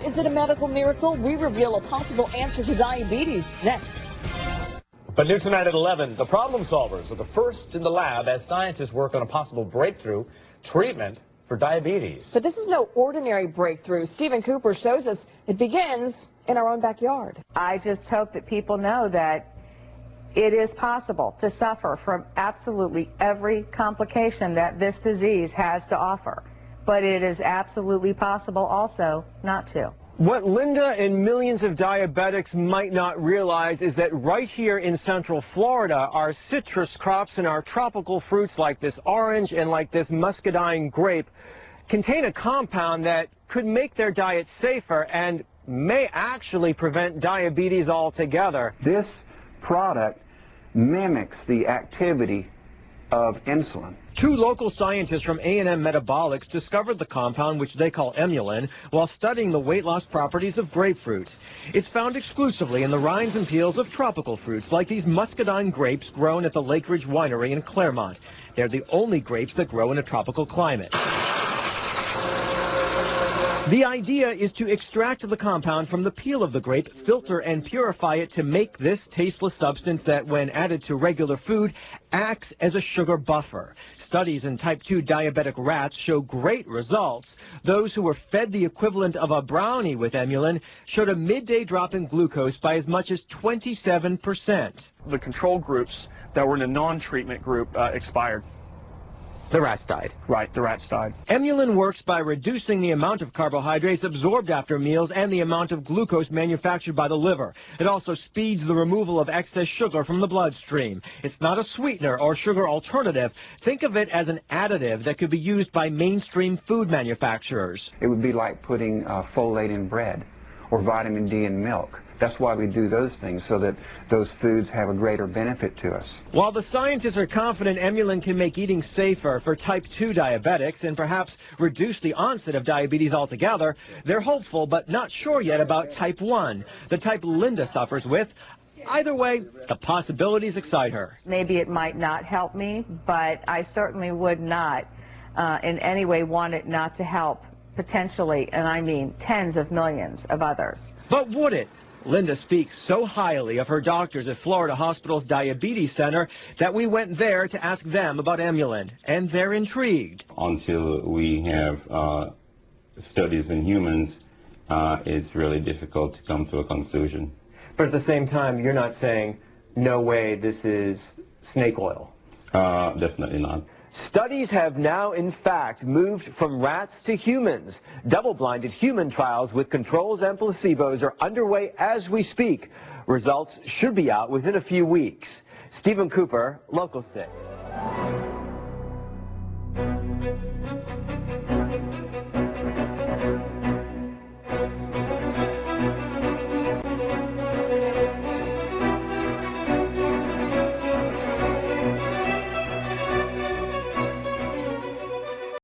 Is it a medical miracle? We reveal a possible answer to diabetes next. But new tonight at 11, the problem solvers are the first in the lab as scientists work on a possible breakthrough treatment for diabetes. But this is no ordinary breakthrough. Stephen Cooper shows us it begins in our own backyard. I just hope that people know that it is possible to suffer from absolutely every complication that this disease has to offer. But it is absolutely possible also not to. What Linda and millions of diabetics might not realize is that right here in Central Florida, our citrus crops and our tropical fruits like this orange and like this muscadine grape contain a compound that could make their diet safer and may actually prevent diabetes altogether. This product mimics the activity of insulin. Two local scientists from ATM Metabolics discovered the compound, which they call Emulin, while studying the weight loss properties of grapefruit. It's found exclusively in the rinds and peels of tropical fruits, like these muscadine grapes grown at the Lake Ridge Winery in Claremont. They're the only grapes that grow in a tropical climate. The idea is to extract the compound from the peel of the grape, filter and purify it to make this tasteless substance that, when added to regular food, acts as a sugar buffer. Studies in type 2 diabetic rats show great results. Those who were fed the equivalent of a brownie with Emulin showed a midday drop in glucose by as much as 27%. The control groups that were in a non-treatment group expired. The rats died. Right, the rats died. Emulin works by reducing the amount of carbohydrates absorbed after meals and the amount of glucose manufactured by the liver. It also speeds the removal of excess sugar from the bloodstream. It's not a sweetener or sugar alternative. Think of it as an additive that could be used by mainstream food manufacturers. It would be like putting folate in bread or vitamin D in milk. That's why we do those things, so that those foods have a greater benefit to us. While the scientists are confident Emulin can make eating safer for type 2 diabetics and perhaps reduce the onset of diabetes altogether, they're hopeful but not sure yet about type 1, the type Linda suffers with. Either way, the possibilities excite her. Maybe it might not help me, but I certainly would not in any way want it not to help potentially, and I mean tens of millions of others. But would it? Linda speaks so highly of her doctors at Florida Hospital's Diabetes Center that we went there to ask them about Emulin, and they're intrigued. Until we have studies in humans, it's really difficult to come to a conclusion. But at the same time, you're not saying, no way, this is snake oil. Definitely not. Studies have now, in fact, moved from rats to humans. Double-blinded human trials with controls and placebos are underway as we speak. Results should be out within a few weeks. Stephen Cooper, Local 6.